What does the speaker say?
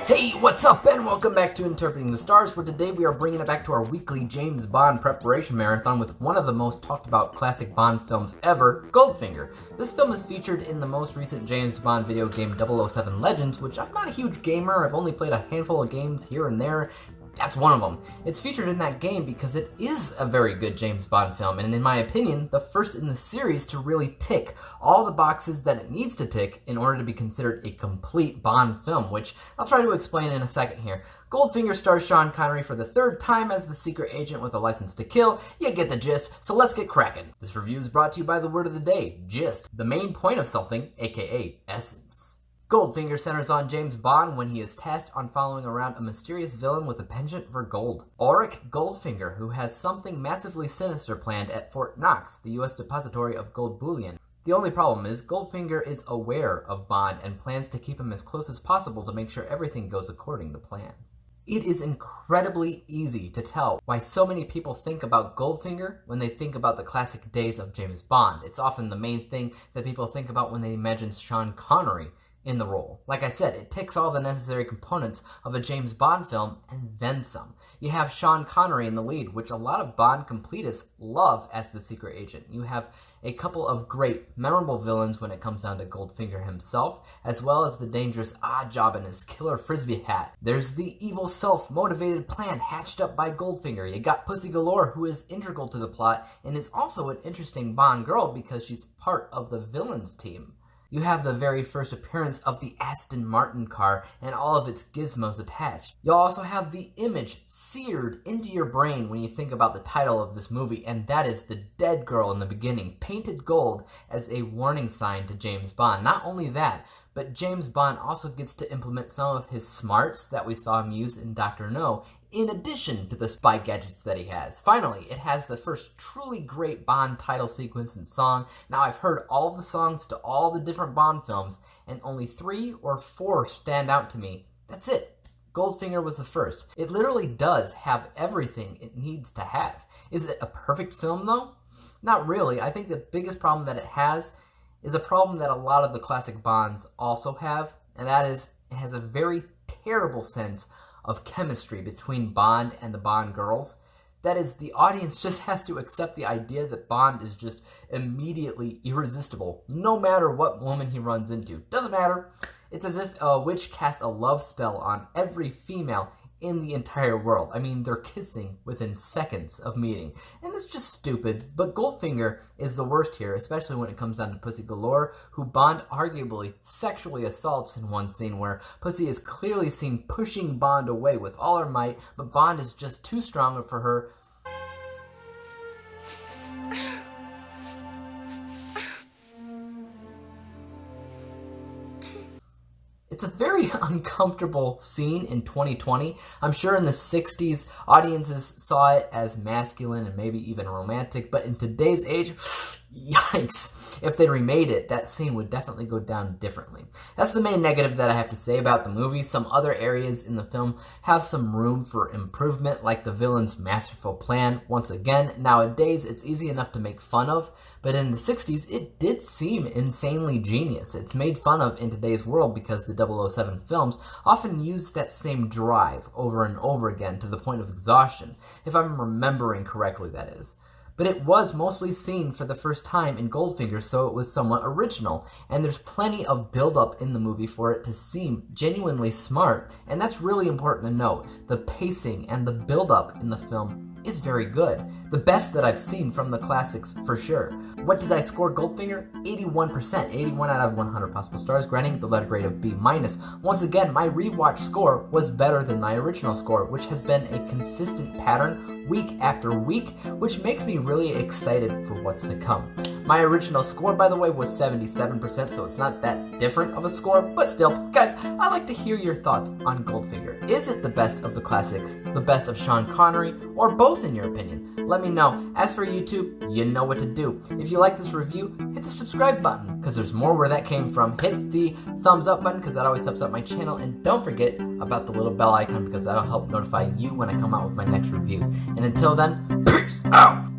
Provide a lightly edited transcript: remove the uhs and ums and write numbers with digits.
Hey, what's up, and welcome back to Interpreting the Stars, where today we are bringing it back to our weekly James Bond preparation marathon with one of the most talked about classic Bond films ever, Goldfinger. This film is featured in the most recent James Bond video game 007 Legends, which I'm not a huge gamer. I've only played a handful of games here and there. That's one of them. It's featured in that game because it is a very good James Bond film, and in my opinion, the first in the series to really tick all the boxes that it needs to tick in order to be considered a complete Bond film, which I'll try to explain in a second here. Goldfinger stars Sean Connery for the third time as the secret agent with a license to kill. You get the gist, so let's get cracking. This review is brought to you by the word of the day, gist, the main point of something, aka essence. Goldfinger centers on James Bond when he is tasked on following around a mysterious villain with a penchant for gold. Auric Goldfinger, who has something massively sinister planned at Fort Knox, the U.S. depository of gold bullion. The only problem is, Goldfinger is aware of Bond and plans to keep him as close as possible to make sure everything goes according to plan. It is incredibly easy to tell why so many people think about Goldfinger when they think about the classic days of James Bond. It's often the main thing that people think about when they imagine Sean Connery in the role. Like I said, it ticks all the necessary components of a James Bond film and then some. You have Sean Connery in the lead, which a lot of Bond completists love as the secret agent. You have a couple of great, memorable villains when it comes down to Goldfinger himself, as well as the dangerous Oddjob and his killer frisbee hat. There's the evil self-motivated plan hatched up by Goldfinger. You got Pussy Galore, who is integral to the plot and is also an interesting Bond girl because she's part of the villains team. You have the very first appearance of the Aston Martin car and all of its gizmos attached. You'll also have the image seared into your brain when you think about the title of this movie, and that is the dead girl in the beginning, painted gold as a warning sign to James Bond. Not only that, but James Bond also gets to implement some of his smarts that we saw him use in Dr. No, in addition to the spy gadgets that he has. Finally, it has the first truly great Bond title sequence and song. Now, I've heard all the songs to all the different Bond films, and only 3 or 4 stand out to me. That's it. Goldfinger was the first. It literally does have everything it needs to have. Is it a perfect film, though? Not really. I think the biggest problem that it has is a problem that a lot of the classic Bonds also have, and that is it has a very terrible sense of chemistry between Bond and the Bond girls. That is, the audience just has to accept the idea that Bond is just immediately irresistible, no matter what woman he runs into. Doesn't matter. It's as if a witch cast a love spell on every female in the entire world. I mean, they're kissing within seconds of meeting. And it's just stupid, but Goldfinger is the worst here, especially when it comes down to Pussy Galore, who Bond arguably sexually assaults in one scene where Pussy is clearly seen pushing Bond away with all her might, but Bond is just too strong for her. It's a very uncomfortable scene in 2020. I'm sure in the 60s, audiences saw it as masculine and maybe even romantic, but in today's age, yikes. If they remade it, that scene would definitely go down differently. That's the main negative that I have to say about the movie. Some other areas in the film have some room for improvement, like the villain's masterful plan. Once again, nowadays, it's easy enough to make fun of, but in the 60s, it did seem insanely genius. It's made fun of in today's world because the 007 films often use that same drive over and over again to the point of exhaustion, if I'm remembering correctly, that is. But it was mostly seen for the first time in Goldfinger, so it was somewhat original, and there's plenty of build-up in the movie for it to seem genuinely smart, and that's really important to note. The pacing and the build-up in the film is very good. The best that I've seen from the classics, for sure. What did I score Goldfinger? 81%, 81 out of 100 possible stars, granting the letter grade of B-. Once again, my rewatch score was better than my original score, which has been a consistent pattern week after week, which makes me really excited for what's to come. My original score, by the way, was 77%, so it's not that different of a score, but still, guys, I'd like to hear your thoughts on Goldfinger. Is it the best of the classics, the best of Sean Connery, or both in your opinion? Let me know. As for YouTube, you know what to do. If you like this review, hit the subscribe button, because there's more where that came from. Hit the thumbs up button, because that always helps out my channel, and don't forget about the little bell icon, because that'll help notify you when I come out with my next review. And until then, peace out!